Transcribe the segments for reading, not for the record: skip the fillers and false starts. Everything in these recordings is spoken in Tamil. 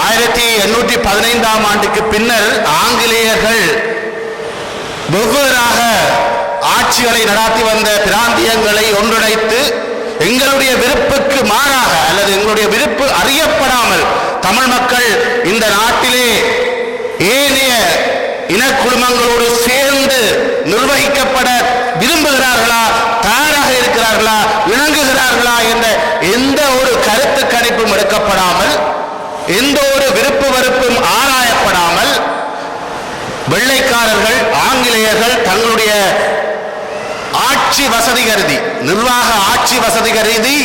1815 ஆண்டுக்கு பின்னர் ஆங்கிலேயர்கள் வெவ்வேறாக ஆட்சிகளை நடத்தி வந்த பிராந்தியங்களை ஒன்றிணைத்து எங்களுடைய விருப்புக்கு மாறாக அல்லது எங்களுடைய விருப்பு அறியப்படாமல் தமிழ் மக்கள் இந்த நாட்டிலே ஏனைய இனக்குழுமங்களோடு சேர்ந்து நிர்வகிக்கப்பட விரும்புகிறார்களா, தயாராக இருக்கிறார்களா, இணங்குகிறார்களா என்ற எந்த ஒரு கருத்து கணிப்பும் எடுக்கப்படாமல், எந்த ஒரு விருப்பு வெறுப்பும் ஆராயப்படாமல் வெள்ளைக்காரர்கள் ஆங்கிலேயர்கள் தங்களுடைய ஆட்சி வசதி கருதி, நிர்வாக ஆட்சி வசதி கருதி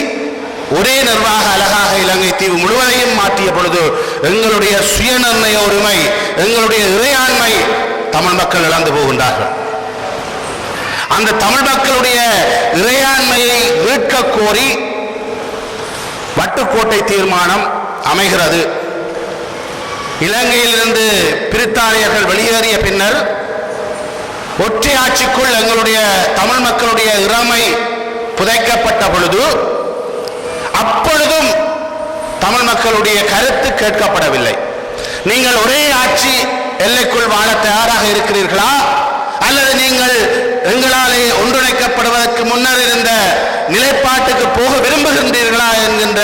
ஒரே நிர்வாக அலகாக இலங்கை தீவு முழுவதையும் மாற்றிய பொழுது எங்களுடைய சுயநிர்ணய உரிமை, எங்களுடைய இறையாண்மை தமிழ் மக்கள் இழந்து போகின்றார்கள். அந்த தமிழ் மக்களுடைய இறையாண்மையை மீட்க கோரி வட்டுக்கோட்டை தீர்மானம் அமைகிறது. இலங்கையிலிருந்து பிரித்தானியர்கள் வெளியேறிய பின்னர் ஒற்றை ஆட்சிக்குள் எங்களுடைய தமிழ் மக்களுடைய இறைமை புதைக்கப்பட்ட பொழுது அப்பொழுதும் தமிழ் மக்களுடைய கருத்து கேட்கப்படவில்லை. நீங்கள் ஒரே ஆட்சி எல்லைக்குள் வாழ தயாராக இருக்கிறீர்களா, அல்லது நீங்கள் எங்களாலே ஒன்றிணைக்கப்படுவதற்கு முன்னர் இருந்த நிலைப்பாட்டுக்கு போக விரும்புகின்றீர்களா என்கின்ற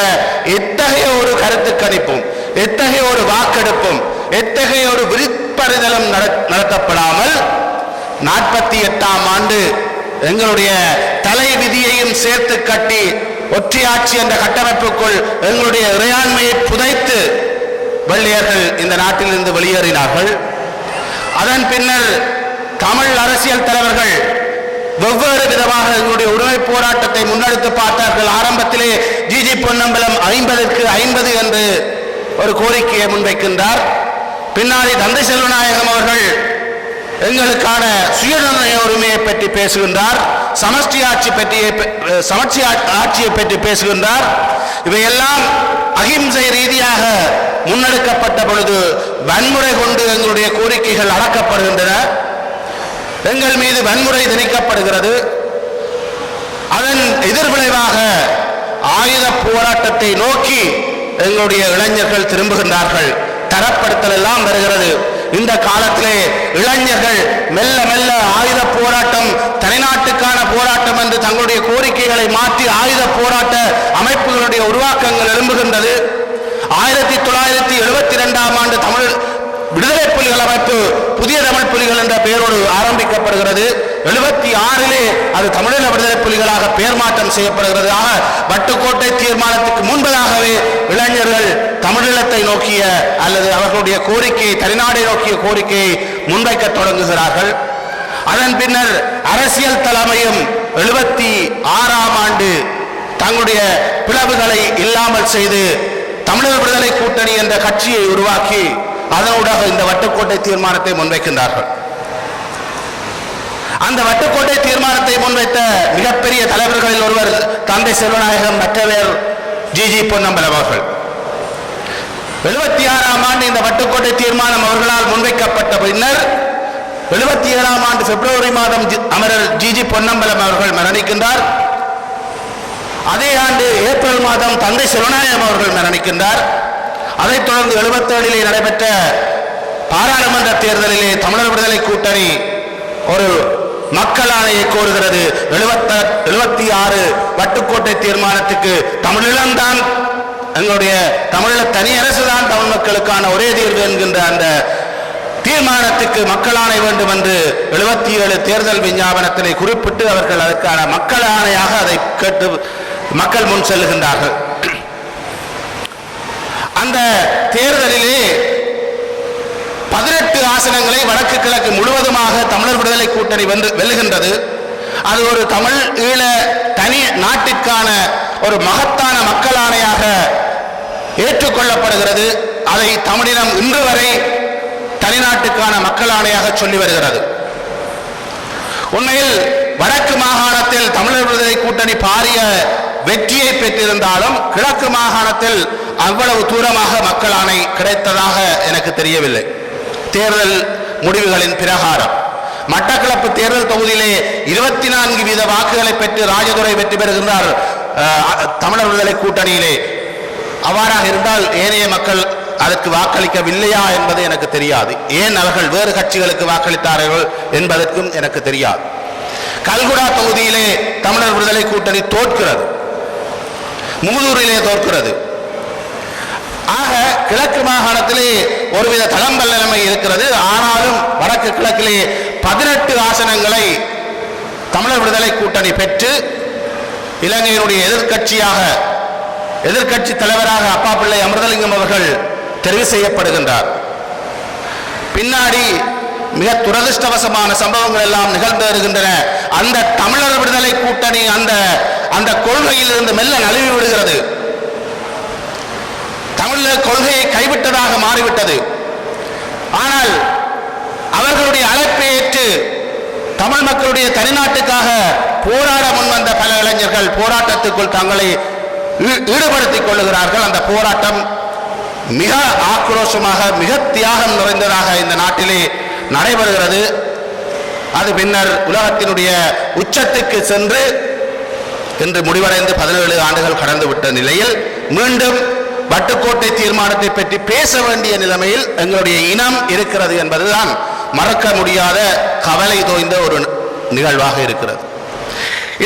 எத்தகைய ஒரு கருத்து கணிப்பும், எத்தகைய ஒரு வாக்கெடுப்பும், எத்தகைய ஒரு விருப்பறிதலும் நடத்தப்படாமல் 48ஆம் ஆண்டு எங்களுடைய தலை விதியையும் சேர்த்து கட்டி ஒற்றையாட்சி என்ற கட்டமைப்புக்குள் எங்களுடைய இறையாண்மையை புதைத்து வெள்ளையர்கள் இந்த நாட்டிலிருந்து வெளியேறினார்கள். அதன் பின்னர் தமிழ் அரசியல் தலைவர்கள் வெவ்வேறு விதமாக எங்களுடைய உரிமை போராட்டத்தை முன்னெடுத்து பார்த்தார்கள். ஆரம்பத்திலே ஜிஜி பொன்னம்பலம் 50க்கு 50 என்று ஒரு கோரிக்கையை முன்வைக்கின்றார். பின்னாடி தந்தை செல்வநாயகம் அவர்கள் எங்களுக்கான சுயநிர்ணய உரிமையை பற்றி பேசுகின்றார், சமஷ்டி ஆட்சியை பற்றி பேசுகின்றார். இவையெல்லாம் அகிம்சை ரீதியாக முன்னெடுக்கப்பட்ட பொழுது வன்முறை கொண்டு எங்களுடைய கோரிக்கைகள் அடக்கப்படுகின்றன, எங்கள் மீது வன்முறை திணிக்கப்படுகிறது. அதன் எதிர்விளைவாக ஆயுத போராட்டத்தை நோக்கி எங்களுடைய இளைஞர்கள் திரும்புகின்றார்கள். தரப்படுத்தல் எல்லாம் வருகிறது. இந்த காலத்திலே இளைஞர்கள் மெல்ல மெல்ல ஆயுத போராட்டம், தனிநாட்டுக்கான போராட்டம் என்று தங்களுடைய கோரிக்கைகளை மாற்றி ஆயுத போராட்ட அமைப்புகளுடைய உருவாக்கங்கள் எழும்புகின்றது. 1972ஆம் ஆண்டு தமிழ் விடுதலை புலிகள் அமைப்பு புதிய தமிழ் புலிகள் என்ற பெயரோடு ஆரம்பிக்கப்படுகிறது. 76லே அது தமிழீழ விடுதலை புலிகளாக பெயர் மாற்றம் செய்யப்படுகிறது. ஆக வட்டுக்கோட்டை தீர்மானத்துக்கு முன்பதாகவே இளைஞர்கள் தமிழீழத்தை நோக்கிய அல்லது அவர்களுடைய கோரிக்கையை, தனிநாடை நோக்கிய கோரிக்கையை முன்வைக்க தொடங்குகிறார்கள். அதன் பின்னர் அரசியல் தலைமையும் 76ஆம் ஆண்டு தங்களுடைய பிளவுகளை இல்லாமல் செய்து தமிழர் விடுதலை கூட்டணி என்ற கட்சியை உருவாக்கி அதனூடாக இந்த வட்டுக்கோட்டை தீர்மானத்தை முன்வைக்கின்றார்கள். அந்த வட்டுக்கோட்டை தீர்மானத்தை முன்வைத்த மிகப்பெரிய தலைவர்களில் ஒருவர் தந்தை செல்வநாயகம், மற்றவர் ஜிஜி பொன்னம்பலம் அவர்கள். 76ஆம் ஆண்டு இந்த வட்டுக்கோட்டை தீர்மானம் அவர்களால் முன்வைக்கப்பட்ட பின்னர் 77ஆம் ஆண்டு பிப்ரவரி மாதம் அமரர் ஜிஜி பொன்னம்பலம் அவர்கள் மரணிக்கின்றார். அதே ஆண்டு ஏப்ரல் மாதம் தந்தை செல்வநாயகம் அவர்கள் மரணிக்கின்றார். அதைத் தொடர்ந்து 77லே நடைபெற்ற பாராளுமன்ற தேர்தலிலே தமிழர் விடுதலை கூட்டணி ஒரு மக்கள் ஆணையை கோருகிறது. 76 வட்டுக்கோட்டை தீர்மானத்துக்கு தமிழீழம்தான், எங்களுடைய தமிழீழ தனி அரசுதான் தமிழ் மக்களுக்கான ஒரே தீர்வு என்கின்ற அந்த தீர்மானத்துக்கு மக்கள் ஆணை வேண்டும் என்று 77 தேர்தல் விஞ்ஞாபனத்திலே குறிப்பிட்டு அவர்கள் அதற்கான மக்கள் ஆணையாக அதை கேட்டு மக்கள் முன் செல்லுகின்றார்கள். அந்த தேர்தலிலே 18 ஆசனங்களை வடக்கு கிழக்கு முழுவதுமாக தமிழர் விடுதலை கூட்டணி வெல்லுகின்றது. அது ஒரு தமிழ் ஈழ தனி நாட்டிற்கான ஒரு மகத்தான மக்கள் ஆணையாக ஏற்றுக்கொள்ளப்படுகிறது. அதை தமிழினம் இன்று வரை தனிநாட்டுக்கான மக்கள் ஆணையாக சொல்லி வருகிறது. உண்மையில் வடக்கு மாகாணத்தில் தமிழர் விடுதலை கூட்டணி பாரிய வெற்றியை பெற்றிருந்தாலும் கிழக்கு மாகாணத்தில் அவ்வளவு தூரமாக மக்கள் ஆணை கிடைத்ததாக எனக்கு தெரியவில்லை. தேர்தல் முடிவுகளின் பிரகாரம் மட்டக்களப்பு தேர்தல் தொகுதியிலே 24% வாக்குகளை பெற்று ராஜதுரை வெற்றி பெறுகின்றார் தமிழர் விடுதலை கூட்டணியிலே. அவ்வாறாக இருந்தால் ஏனைய மக்கள் அதற்கு வாக்களிக்கவில்லையா என்பது எனக்கு தெரியாது. ஏன் அவர்கள் வேறு கட்சிகளுக்கு வாக்களித்தார்கள் என்பதற்கும் எனக்கு தெரியாது. கல்குடா தொகுதியிலே தமிழர் விடுதலை கூட்டணி தோற்கிறது, மூதூரிலே தோற்கிறது. ஆக கிழக்கு மாகாணத்திலே ஒருவித தளம்பல் நிலைமை இருக்கிறது. ஆனாலும் வடக்கு கிழக்கிலே 18 ஆசனங்களை தமிழர் விடுதலை கூட்டணி பெற்று இலங்கையினுடைய எதிர்க்கட்சி தலைவராக அப்பா பிள்ளை அமிர்தலிங்கம் அவர்கள் தெரிவு செய்யப்படுகின்றார். பின்னாடி மிக துரதிருஷ்டவசமான சம்பவங்கள் எல்லாம் நிகழ்ந்து வருகின்றன. அந்த தமிழர் விடுதலை கூட்டணி அந்த கொள்கையில் இருந்து மெல்ல நழுவி விடுகிறது. தமிழர் கொள்கையை கைவிட்டதாக மாறிவிட்டது. ஆனால் அவர்களுடைய அழைப்பை ஏற்று தமிழ் மக்களுடைய தனிநாட்டுக்காக போராட முன்வந்த பல இளைஞர்கள் போராட்டத்துக்குள் தங்களை ஈடுபடுத்திக் கொள்ளுகிறார்கள். அந்த போராட்டம் மிக ஆக்ரோஷமாக, மிக தியாகம் நிறைந்ததாக இந்த நாட்டிலே நடைபெறுகிறது. அது பின்னர் உலகத்தினுடைய உச்சத்துக்கு சென்று இன்று முடிவடைந்து 17 ஆண்டுகள் கடந்துவிட்ட நிலையில் மீண்டும் வட்டுக்கோட்டை தீர்மானத்தை பற்றி பேச வேண்டிய நிலைமையில் எங்களுடைய இனம் இருக்கிறது என்பதுதான் மறக்க முடியாத கவலை தோய்ந்த ஒரு நிகழ்வாக இருக்கிறது.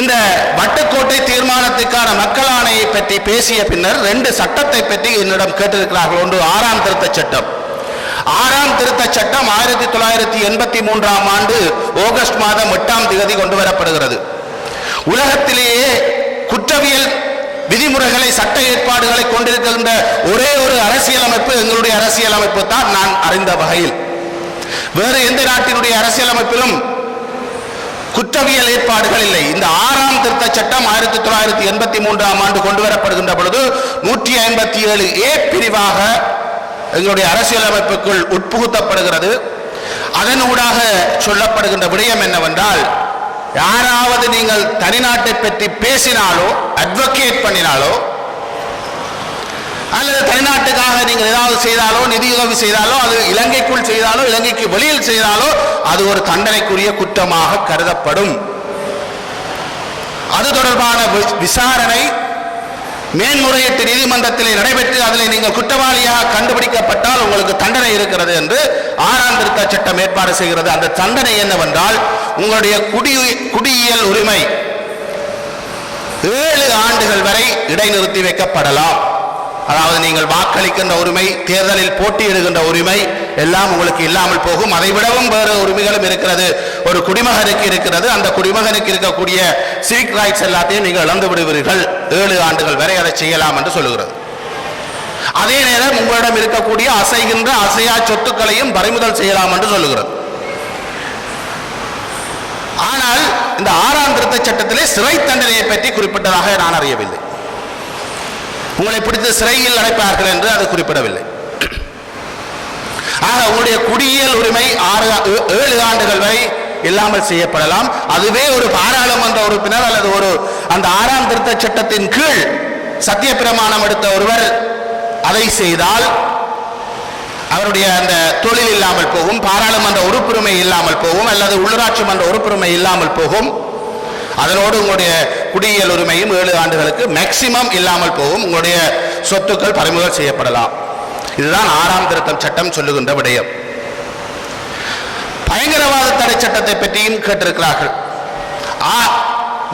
இந்த வட்டுக்கோட்டை தீர்மானத்துக்கான மக்கள் ஆணையை பற்றி பேசிய பின்னர் 2 சட்டத்தை பற்றி என்னிடம் கேட்டிருக்கிறார்கள். ஒன்று 6ஆம் திருத்தச் சட்டம். 6ஆம் திருத்தச் சட்டம் 1983ஆம் ஆண்டு ஆகஸ்ட் மாதம் 8ஆம் தேதி கொண்டு வரப்படுகிறது. உலகத்திலேயே குற்றவியல் விதிமுறைகளை, சட்ட ஏற்பாடுகளை கொண்டிருக்கின்ற ஒரே ஒரு அரசியலமைப்பு எங்களுடைய அரசியலமைப்பு தான் நான் அறிந்த வகையில். வேறு எந்த நாட்டினுடைய அரசியலமைப்பிலும் குற்றவியல் ஏற்பாடுகள் இல்லை. இந்த 6ஆம் திருத்தச் சட்டம் 1983ஆம் ஆண்டு கொண்டு வரப்படுகின்ற பொழுது 157A பிரிவாக எங்களுடைய அரசியலமைப்புக்குள் உட்புகுத்தப்படுகிறது. அதனூடாக சொல்லப்படுகின்ற விடயம் என்னவென்றால், யாராவது நீங்கள் தனிநாட்டை பற்றி பேசினாலோ, அட்வொகேட் பண்ணினாலோ, அல்லது தனிநாட்டுக்காக நீங்கள் ஏதாவது செய்தாலோ, நிதியுதவி செய்தாலோ, அது இலங்கைக்குள் செய்தாலோ, இலங்கைக்கு வெளியில் செய்தாலோ, அது ஒரு தண்டனைக்குரிய குற்றமாக கருதப்படும். அது தொடர்பான விசாரணை மேன்முறையீட்டு நீதிமன்றத்தில் நடைபெற்று அதில் நீங்கள் குற்றவாளியாக கண்டுபிடிக்கப்பட்டால் உங்களுக்கு தண்டனை இருக்கிறது என்று 6ஆம் திருத்த சட்டம் ஏற்பாடு செய்கிறது. அந்த தண்டனை என்னவென்றால், உங்களுடைய குடியியல் உரிமை 7 ஆண்டுகள் வரை இடைநிறுத்தி வைக்கப்படலாம். அதாவது நீங்கள் வாக்களிக்கின்ற உரிமை, தேர்தலில் போட்டியிடுகின்ற உரிமை எல்லாம் உங்களுக்கு இல்லாமல் போகும். அதை விடவும் வேறு உரிமைகளும் இருக்கிறது, ஒரு குடிமகனுக்கு இருக்கிறது. அந்த குடிமகனுக்கு இருக்கக்கூடிய சிவிக் ரைட்ஸ் எல்லாத்தையும் நீங்கள் இழந்து விடுவீர்கள். 7 ஆண்டுகள் வரை அதை செய்யலாம் என்று சொல்லுகிறது. அதே நேரம் உங்களிடம் இருக்கக்கூடிய அசைகின்ற அசையா சொத்துக்களையும் பறிமுதல் செய்யலாம் என்று சொல்லுகிறது. ஆனால் இந்த 6ஆம் திருத்தச் சட்டத்திலே சிறை தண்டனையை பற்றி குறிப்பிட்டதாக நான் அறியவில்லை. உங்களை பிடித்து சிறையில் அடைப்பார்கள் என்று அது குறிப்பிடவில்லை. ஆக உங்களுடைய குடியியல் உரிமை 7 ஆண்டுகள் வரை இல்லாமல் செய்யப்படலாம். அதுவே ஒரு பாராளுமன்ற உறுப்பினர் அல்லது அந்த 6ஆம் திருத்தச் சட்டத்தின் கீழ் சத்திய பிரமாணம் எடுத்த ஒருவர் அதை செய்தால் அவருடைய அந்த தொழில் இல்லாமல் போகும், பாராளுமன்ற உறுப்புரிமை இல்லாமல் போகும், அல்லது உள்ளூராட்சி மன்ற உறுப்புரிமை இல்லாமல் போகும். அதனோடு உங்களுடைய குடியியல் உரிமையும் 7 ஆண்டுகளுக்கு மேக்சிமம் இல்லாமல் போகும். உங்களுடைய சொத்துக்கள் பறிமுதல் செய்யப்படலாம். இதுதான் 6ஆம் திருத்தம் சட்டம் சொல்லுகின்ற விடயம். பயங்கரவாத தடை சட்டத்தை பற்றியும் கேட்டிருக்கிறார்கள்.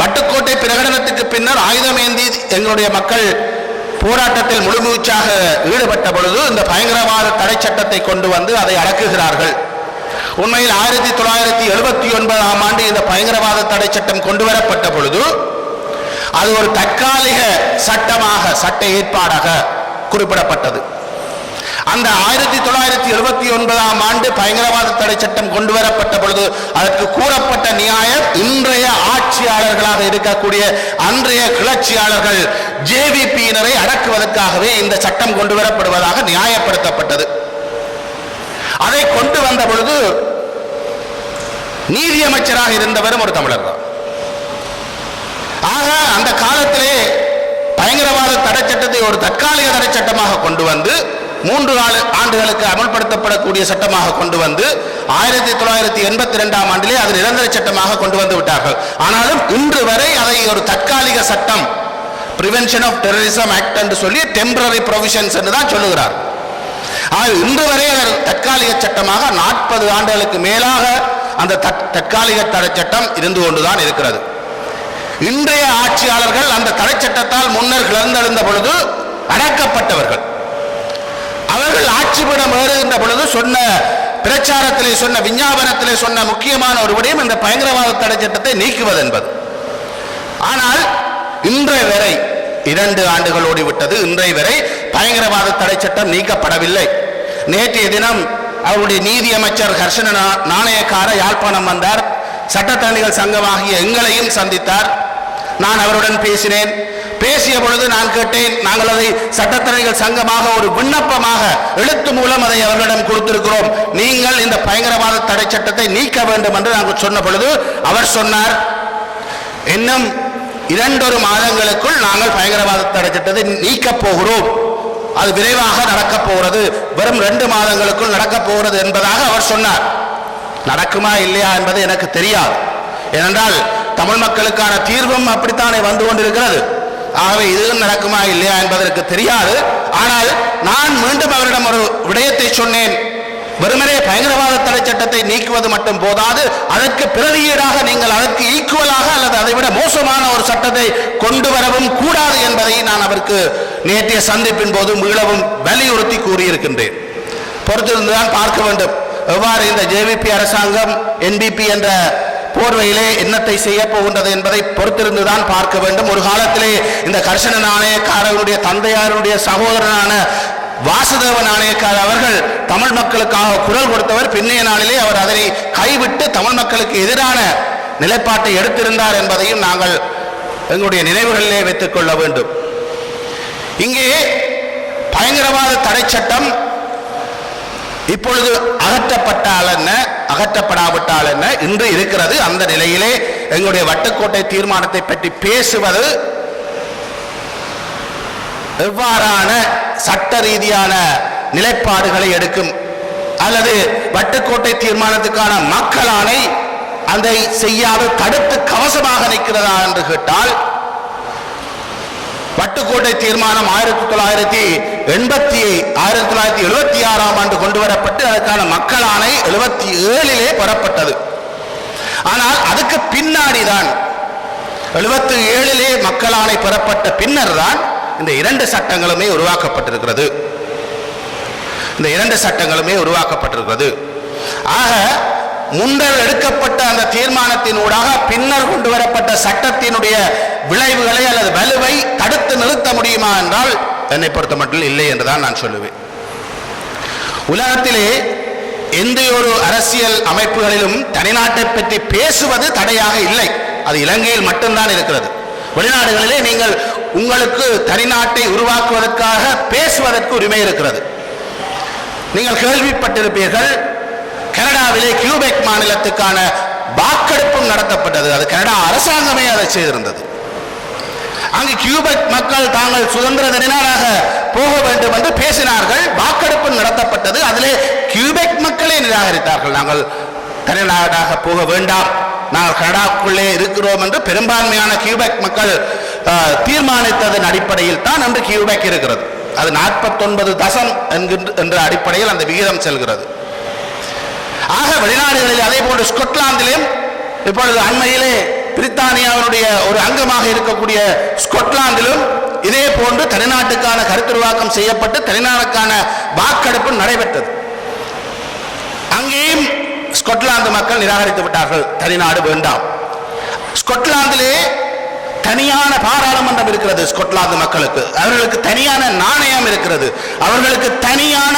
வட்டுக்கோட்டை பிரகடனத்துக்கு பின்னர் ஆயுதம் ஏந்தி எங்களுடைய மக்கள் போராட்டத்தில் முழுமூச்சாக ஈடுபட்ட பொழுது இந்த பயங்கரவாத தடை சட்டத்தை கொண்டு வந்து அதை அடக்குகிறார்கள். உண்மையில் 1979ஆம் ஆண்டு இந்த பயங்கரவாத தடை சட்டம் கொண்டு வரப்பட்ட பொழுது அது ஒரு தற்காலிக சட்டமாக, சட்ட ஏற்பாடாக குறிப்பிடப்பட்டது. அந்த 1979ஆம் ஆண்டு பயங்கரவாத தடை சட்டம் கொண்டு வரப்பட்ட பொழுது அதற்கு கூறப்பட்ட நியாயம், இன்றைய ஆட்சியாளர்களாக இருக்கக்கூடிய அன்றைய கிளர்ச்சியாளர்கள் ஜேவிபியினரை அடக்குவதற்காகவே இந்த சட்டம் கொண்டு வரப்படுவதாக நியாயப்படுத்தப்பட்டது. அதை கொண்டு வந்த பொழுது நீதியமைச்சராக இருந்தவரும் ஒரு தமிழர் தான். ஆக அந்த காலத்திலே பயங்கரவாத தடை சட்டத்தை ஒரு தற்காலிக தடை சட்டமாக கொண்டு வந்து 3 ஆண்டுகளுக்கு அமல்படுத்தப்படக்கூடிய சட்டமாக கொண்டு வந்து 1982ஆம் ஆண்டிலே அது நிரந்தர சட்டமாக கொண்டு வந்து விட்டார்கள். ஆனாலும் இன்று வரை அதை ஒரு தற்காலிக சட்டம், பிரிவென்ஷன் ஆஃப் டெரரிசம் ஆக்ட் என்று சொல்லி டெம்பரரி ப்ரொவிஷன்ஸ் என்று தான் சொல்லுகிறார். இன்று வரை அவர் தற்காலிக சட்டமாக 40 ஆண்டுகளுக்கு மேலாக அந்த தற்காலிக தடை சட்டம் இருந்து கொண்டுதான் இருக்கிறது. இன்றைய ஆட்சியாளர்கள் அந்த தடை சட்டத்தால் முன்னர் கிளர்ந்தெழுந்த பொழுது அடக்கப்பட்டவர்கள். அவர்கள் ஆட்சிபீடம் ஏறுகின்ற பொழுது சொன்ன பிரச்சாரத்திலே சொன்ன விஞ்ஞாபனத்திலே சொன்ன முக்கியமான ஒரு விடயம் இந்த பயங்கரவாத தடை சட்டத்தை நீக்குவது என்பது. ஆனால் இன்றைய வரை 2 ஆண்டுகள் ஓடிவிட்டது. இன்றைய வரை பயங்கரவாத தடை சட்டம் நீக்கப்படவில்லை. நேற்றைய தினம் அவருடைய நீதி அமைச்சர் ஹர்ஷன நாணயக்கார யாழ்ப்பாணம் வந்தார். சட்டத்தரணிகள் சங்கமாகிய எங்களையும் சந்தித்தார். நான் அவருடன் பேசினேன். பேசிய பொழுது நான் கேட்டேன், நாங்கள் அதை சட்டத்தரணிகள் சங்கமாக ஒரு விண்ணப்பமாக எழுத்து மூலம் அதை அவர்களிடம் கொடுத்திருக்கிறோம், நீங்கள் இந்த பயங்கரவாத தடை சட்டத்தை நீக்க வேண்டும் என்று நாங்கள் சொன்ன பொழுது அவர் சொன்னார், இன்னும் 2 மாதங்களுக்குள் நாங்கள் பயங்கரவாத தடை சட்டத்தை நீக்கப் போகிறோம், அது விரைவாக நடக்கப் போகிறது, வெறும் 2 மாதங்களுக்குள் நடக்கப் போகிறது என்பதாக அவர் சொன்னார். நடக்குமா இல்லையா என்பது எனக்கு தெரியாது. ஏனென்றால் தமிழ் மக்களுக்கான தீர்வும் அப்படித்தானே வந்து கொண்டிருக்கிறது. ஆகவே இதுவும் நடக்குமா இல்லையா என்பதற்கு தெரியாது. ஆனால் நான் மீண்டும் அவரிடம் ஒரு விடயத்தை சொன்னேன், வெறுமனே பயங்கரவாத தடை சட்டத்தை நீக்குவது மட்டும் போதாது, அதற்கு பிரதியீடாக நீங்கள் அதற்கு ஈக்குவலாக அல்லது அதை விட மோசமான ஒரு சட்டத்தை கொண்டு வரவும் கூடாது என்பதை நான் அவருக்கு நேற்றைய சந்திப்பின் போது மீளவும் வலியுறுத்தி கூறியிருக்கின்றேன். பொறுத்திருந்துதான் பார்க்க வேண்டும் எவ்வாறு இந்த ஜேவிபி அரசாங்கம் என்பிபி என்ற போர்வையிலே என்னத்தை செய்ய போகின்றது என்பதை பொறுத்திருந்துதான் பார்க்க வேண்டும். ஒரு காலத்திலே இந்த கர்ஷன நாணயக்காரருடைய தந்தையாருடைய சகோதரனான வாசுதேவ நாணயக்கார் அவர்கள் தமிழ் மக்களுக்காக குரல் கொடுத்தவர். பின்னைய நாளிலே அவர் அதனை கைவிட்டு தமிழ் மக்களுக்கு எதிரான நிலைப்பாட்டை எடுத்திருந்தார் என்பதையும் நாங்கள் எங்களுடைய நினைவுகளிலே வைத்துக் கொள்ள வேண்டும். இங்கே பயங்கரவாத தடை சட்டம் இப்பொழுது அகற்றப்பட்டால் என்ன, அகற்றப்படாவிட்டால் என்ன இன்று இருக்கிறது. அந்த நிலையிலே எங்களுடைய வட்டுக்கோட்டை தீர்மானத்தை பற்றி பேசுவது எவ்வாறான சட்ட ரீதியான நிலைப்பாடுகளை எடுக்கும் அல்லது வட்டுக்கோட்டை தீர்மானத்துக்கான மக்கள் ஆணை அதை செய்யாது தடுத்து கவசமாக நிற்கிறதா என்று கேட்டால், வட்டுக்கோட்டை தீர்மானம் 1976ஆம் ஆண்டு கொண்டு வரப்பட்டு அதற்கான மக்கள் ஆணை 77 பெறப்பட்டது. ஆனால் அதுக்கு பின்னாடிதான் 77 மக்கள் ஆணை பெறப்பட்ட பின்னர் தான் இந்த 2 சட்டங்களுமே உருவாக்கப்பட்டிருக்கிறது. இந்த 2 சட்டங்களுமே உருவாக்கப்பட்டிருக்கிறது. ஆக முன்னர் எடுக்கப்பட்ட அந்த தீர்மானத்தின் ஊடாக பின்னர் கொண்டு வரப்பட்ட சட்டத்தினுடைய விளைவுகளை அல்லது வலுவை தடுத்து நிறுத்த முடியுமா என்றால் என்னை பொறுத்த மட்டும் இல்லை என்றுதான் நான் சொல்லுவேன். உலகத்திலே எந்த ஒரு அரசியல் அமைப்புகளிலும் தனிநாட்டை பற்றி பேசுவது தடையாக இல்லை. அது இலங்கையில் மட்டும்தான் இருக்கிறது. வெளிநாடுகளிலே நீங்கள் உங்களுக்கு தனிநாட்டை உருவாக்குவதற்காக பேசுவதற்கு உரிமை இருக்கிறது. நீங்கள் கேள்விப்பட்டிருப்பீர்கள், கனடாவிலே கியூபெக் மாநிலத்துக்கான வாக்கெடுப்பும் நடத்தப்பட்டது. அது கனடா அரசாங்கமே அதை செய்திருந்தது. அங்கு கியூபெக் மக்கள் தாங்கள் சுதந்திர தனிநாடாக போக வேண்டும் என்று பேசினார்கள். வாக்கெடுப்பு நடத்தப்பட்டது. அதிலே கியூபெக் மக்களே நிராகரித்தார்கள். நாங்கள் தனிநாடாக போக வேண்டாம், நாங்கள் கனடாவுக்குள்ளே இருக்கிறோம் என்று பெரும்பான்மையான கியூபெக் மக்கள் தீர்மானித்ததன் அடிப்படையில் தான் இன்று கியூபெக் இருக்கிறது. அது 49% என்ற அடிப்படையில் அந்த விகிதம் செல்கிறது. ஆக வெளிநாடுகளில் அதே போன்று ஸ்கொட்லாந்திலும் இப்பொழுது அண்மையிலே பிரித்தானியாவினுடைய ஒரு அங்கமாக இருக்கக்கூடிய ஸ்கொட்லாந்திலும் இதே போன்று தனிநாட்டுக்கான கருத்துருவாக்கம் செய்யப்பட்டு தனிநாட்டுக்கான வாக்கெடுப்பு நடைபெற்றது. அங்கேயும் ஸ்கொட்லாந்து மக்கள் நிராகரித்து விட்டார்கள், தனிநாடு வேண்டாம். ஸ்கொட்லாந்திலே தனியான பாராளுமன்றம் இருக்கிறது. ஸ்கொட்லாந்து மக்களுக்கு அவர்களுக்கு தனியான நாணயம் இருக்கிறது, அவர்களுக்கு தனியான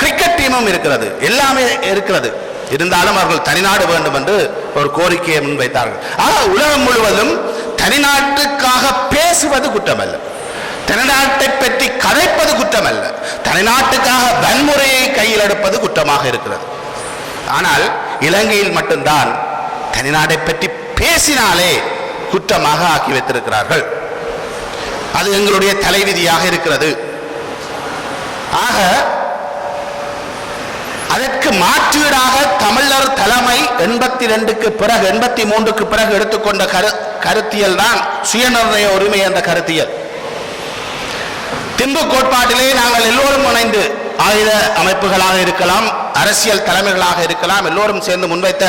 கிரிக்கெட் டீமும் இருக்கிறது, எல்லாமே இருக்கிறது. இருந்தாலும் அவர்கள் தனிநாடு வேண்டும் என்று ஒரு கோரிக்கையை முன்வைத்தார்கள். ஆக உலகம் முழுவதும் தனிநாட்டுக்காக பேசுவது குற்றமல்ல, தனிநாட்டை பற்றி கதைப்பது குற்றமல்ல, தனிநாட்டுக்காக வன்முறையை கையில் எடுப்பது குற்றமாக இருக்கிறது. ஆனால் இலங்கையில் மட்டும்தான் தனிநாட்டை பற்றி பேசினாலே குற்றமாக ஆக்கி வைத்திருக்கிறார்கள். அது எங்களுடைய தலைவிதியாக இருக்கிறது. ஆக அதற்கு மாற்றீடாக தமிழர் தலைமை 82க்கு பிறகு 83க்கு பிறகு எடுத்துக்கொண்ட கருத்தியல் தான் சுயநிர்ணய உரிமை என்ற கருத்தியல். திம்பு கோட்பாட்டிலே நாங்கள் எல்லோரும் இணைந்து ஆயுத அமைப்புகளாக இருக்கலாம், அரசியல் தலைமைகளாக இருக்கலாம், எல்லோரும் சேர்ந்து முன்வைத்த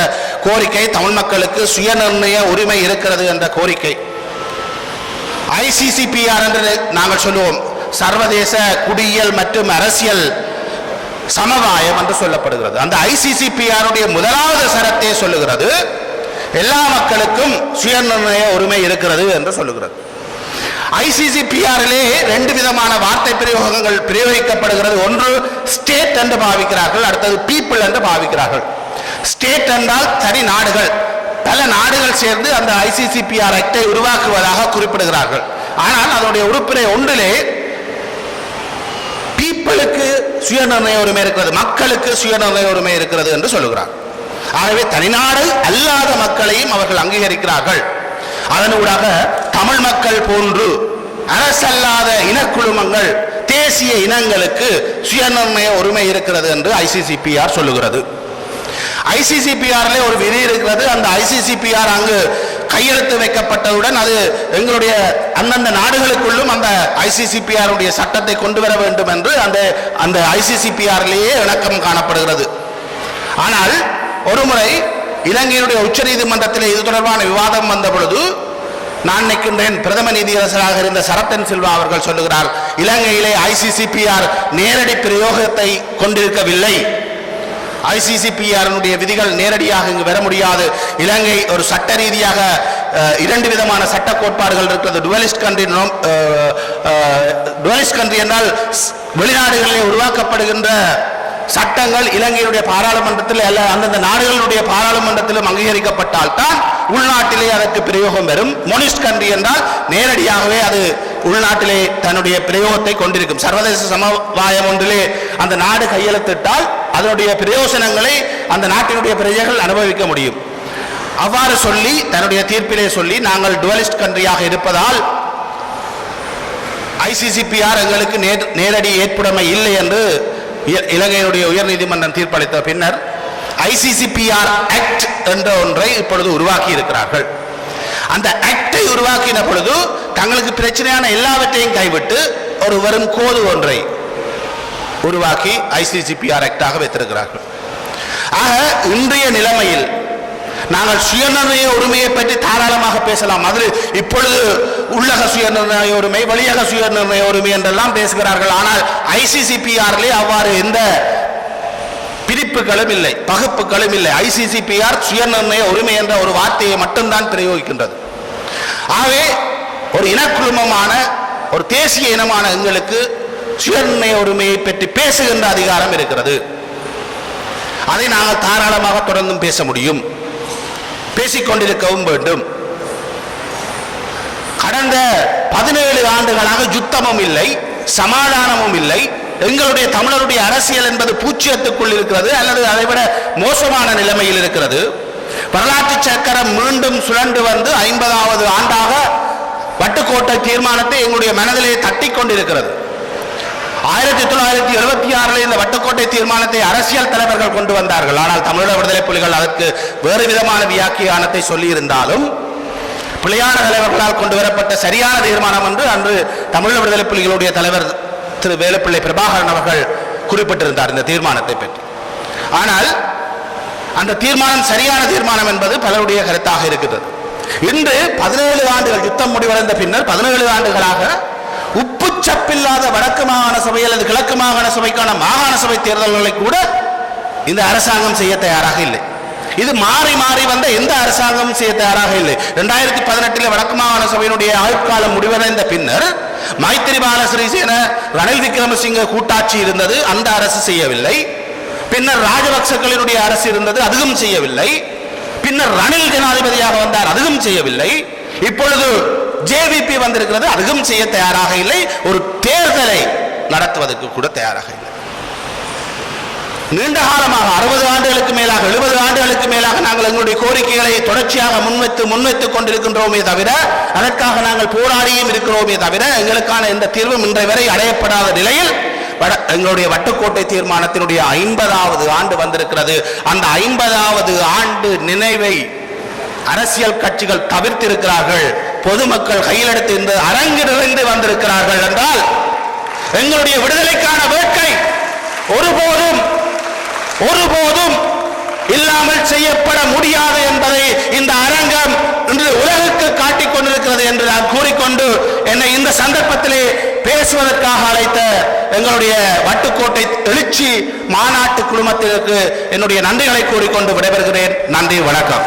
கோரிக்கை தமிழ் மக்களுக்கு சுயநிர்ணய உரிமை இருக்கிறது என்ற கோரிக்கை. ICCPR என்று நாங்கள் சொல்லுவோம், சர்வதேச குடியியல் மற்றும் அரசியல் சமவாயம் என்று சொல்லப்படுகிறது. அந்த ICCPR முதலாவது சரத்தே சொல்லுகிறது எல்லா மக்களுக்கும் சுயநிர்ணய உரிமை இருக்கிறது என்று சொல்லுகிறது. ICCPRலே ரெண்டு விதமான வார்த்தை பிரயோகங்கள் பிரயோகிக்கப்படுகிறது. ஒன்று ஸ்டேட் என்று பாவிக்கிறார்கள், அடுத்தது பீப்புள் என்று பாவிக்கிறார்கள். ஸ்டேட் என்றால் தனி நாடுகள், பல நாடுகள் சேர்ந்து அந்த ICCPR ஆக்டை உருவாக்குவதாக குறிப்பிடுகிறார்கள். ஆனால் அதனுடைய உறுப்பினர் ஒன்றிலே பீப்புளுக்கு சுயநிர்ணய உரிமை இருக்கிறது, மக்களுக்கு சுயநிர்ணய உரிமை இருக்கிறது என்று சொல்லுகிறார். ஆகவே தனிநாடு அல்லாத மக்களையும் அவர்கள் அங்கீகரிக்கிறார்கள். அதனூடாக தமிழ் மக்கள் போன்று அரசல்லாத இனக்குழுமங்கள், தேசிய இனங்களுக்கு சுயநிர்ணய உரிமை இருக்கிறது என்று ICCPR சொல்லுகிறது. ICCPRலே ஒரு விதி இருக்கிறது. அந்த ICCPR அங்கு கையெழுத்து வைக்கப்பட்டவுடன் அது எங்களுடைய அந்தந்த நாடுகளுக்குள்ளும் அந்த ICCPR சட்டத்தை கொண்டு வர வேண்டும் என்று அந்த ICCPRலேயே இணக்கம் காணப்படுகிறது. ஆனால் ஒருமுறை இலங்கையினுடைய உச்ச நீதிமன்றத்தில் இது தொடர்பான விவாதம் வந்த பொழுது நான் நினைக்கின்றேன் பிரதம நீதியரசராக இருந்த சரத்தன் சில்வா அவர்கள் சொல்லுகிறார், இலங்கையிலே ICCPR நேரடி பிரயோகத்தை கொண்டிருக்கவில்லை, ICCPR விதிகள் நேரடியாக இங்கு வர முடியாது. இலங்கை ஒரு சட்ட ரீதியாக இரண்டு விதமான சட்ட கோட்பாடுகள் இருக்கிறது. டுவலிஸ்ட் கண்ட்ரி என்றால் வெளிநாடுகளிலே உருவாக்கப்படுகின்ற சட்டங்கள் இலங்கையுடைய பாராளுமன்றத்தில் அல்ல அந்தந்த நாடுகளுடைய பாராளுமன்றத்திலும் அங்கீகரிக்கப்பட்டால் தான் உள்நாட்டிலே அதற்கு பிரயோகம் வரும். மோனிஸ்ட் கண்ட்ரி என்றால் நேரடியாகவே அது உள்நாட்டிலே தன்னுடைய பிரயோகத்தை கொண்டிருக்கும். சர்வதேச சமவாயம் ஒன்றிலே அந்த நாடு கையெழுத்திட்டால் அதனுடைய பிரயோசனங்களை அந்த நாட்டினுடைய பிரஜைகள் அனுபவிக்க முடியும். அவ்வாறு சொல்லி தன்னுடைய தீர்ப்பிலே சொல்லி நாங்கள் டுவலிஸ்ட் கண்ட்ரியாக இருப்பதால் ICCPR எங்களுக்கு நேரடி ஏற்புடைமை இல்லை என்று இலங்கையினுடைய உயர் நீதிமன்றம் தீர்ப்பளித்த பின்னர் ICCPR ஆக்ட் என்ற ஒன்றை இப்பொழுது உருவாக்கி இருக்கிறார்கள். அந்த ஆக்டை உருவாக்கின பொழுது தங்களுக்கு பிரச்சனையான எல்லாவற்றையும் கைவிட்டு ஒரு வரும் கோது ஒன்றை உருவாக்கி ICCPR ஆக்டாக வைத்திருக்கிறார்கள். ஆக இன்றைய நிலைமையில் நாங்கள் சுயநிர்ணய உரிமையை பற்றி தாராளமாக பேசலாம். அதில் இப்பொழுது உள்ளக சுயநிர்ணய உரிமை, வெளியக சுயநிர்ணய உரிமை என்றெல்லாம் பேசுகிறார்கள். ஆனால் ICCPRலே அவ்வாறு எந்த பிரிப்புகளும் இல்லை, பகுப்புகளும் இல்லை. ICCPR சுயநிர்ணய உரிமை என்ற ஒரு வார்த்தையை மட்டும்தான் பிரயோகிக்கின்றது. ஆகவே ஒரு இனக்குழுமமான ஒரு தேசிய இனமான எங்களுக்கு சுயநிர்ணய உரிமையை பற்றி பேசுகின்ற அதிகாரம் இருக்கிறது. அதை நாங்கள் தாராளமாக தொடர்ந்தும் பேச முடியும், பேசிக்கொண்டிருக்கவும் வேண்டும். கடந்த 17 ஆண்டுகளாக யுத்தமும் இல்லை, சமாதானமும் இல்லை. எங்களுடைய தமிழருடைய அரசியல் என்பது பூச்சியத்துக்குள் இருக்கிறது, அல்லது அதைவிட மோசமான நிலைமையில் இருக்கிறது. வரலாற்று சக்கரம் மீண்டும் சுழண்டு வந்து 50வது ஆண்டாக வட்டுக்கோட்டை தீர்மானத்தை எங்களுடைய மனதிலே தட்டி கொண்டிருக்கிறது. 1976 இந்த வட்டுக்கோட்டை தீர்மானத்தை அரசியல் தலைவர்கள் கொண்டு வந்தார்கள். ஆனால் தமிழக விடுதலை புலிகள் அதற்கு வேறு விதமான வியாக்கியானத்தை சொல்லி இருந்தாலும் பிள்ளையான தலைவர்களால் கொண்டு வரப்பட்ட சரியான தீர்மானம் என்று அன்று தமிழக விடுதலை புலிகளுடைய தலைவர் திரு வேலுப்பிள்ளை பிரபாகரன் அவர்கள் குறிப்பிட்டிருந்தார் இந்த தீர்மானத்தை பற்றி. ஆனால் அந்த தீர்மானம் சரியான தீர்மானம் என்பது பலருடைய கருத்தாக இருக்கிறது. இன்று 17 ஆண்டுகள் யுத்தம் முடிவடைந்த பின்னர் 17 ஆண்டுகளாக உப்புச்சப்பில்லாத வடக்கு மாகாண சபை அல்லது கிழக்கு மாகாண சபைக்கான மாகாண சபை தேர்தல்களை கூட இந்த அரசாங்கம் செய்ய தயாராக இல்லை. இது மாறி மாறி வந்த எந்த அரசாங்கமும் செய்ய தயாராக இல்லை. 2018 வடக்கு மாகாண சபையினுடைய ஆயுட்காலம் முடிவடைந்த பின்னர் மைத்திரிபால சிறிசேன, ரணில் விக்ரமசிங்க கூட்டாட்சி இருந்தது, அந்த அரசு செய்யவில்லை. பின்னர் ராஜபக்சக்களினுடைய அரசு இருந்தது, அதுவும் செய்யவில்லை. பின்னர் ரணில் ஜனாதிபதியாக வந்தார், அதுவும் செய்யவில்லை. இப்பொழுது JVP வந்திருக்கிறது, அதுவும் செய்ய தயாராக இல்லை. ஒரு தேர்தலை நடத்துவதற்கு கூட தயாராக இல்லை. நீண்ட காலமாக 60 ஆண்டுகளுக்கு மேலாக 70 ஆண்டுகளுக்கு மேலாக நாங்கள் எங்களுடைய கோரிக்கைகளை தொடர்ச்சியாக முன்வைத்துக் கொண்டிருக்கின்றோமே தவிர, அதற்காக நாங்கள் போராடியும் இருக்கிறோமே தவிர எங்களுக்கான இந்த தீர்வும் இன்றைய வரை அடையப்படாத நிலையில் எங்களுடைய வட்டுக்கோட்டை தீர்மானத்தினுடைய 50வது ஆண்டு வந்திருக்கிறது. அந்த 50வது ஆண்டு நினைவை அரசியல் கட்சிகள் தவிர்த்திருக்கிறார்கள். பொதுமக்கள் கையில் எடுத்து இந்த அரங்கு நிறைந்து வந்திருக்கிறார்கள் என்றால் எங்களுடைய விடுதலைக்கான வேட்கை ஒருபோதும் ஒருபோதும் இல்லாமல் செய்யப்பட முடியாது என்பதை இந்த அரங்கம் இன்று உலகுக்கு காட்டிக் கொண்டிருக்கிறது என்று நான் கூறிக்கொண்டு என்னை இந்த சந்தர்ப்பத்திலே பேசுவதற்காக அழைத்த எங்களுடைய வட்டுக்கோட்டை எழுச்சி மாநாட்டு குழுமத்திற்கு என்னுடைய நன்றிகளை கூறிக்கொண்டு விடைபெறுகிறேன். நன்றி, வணக்கம்.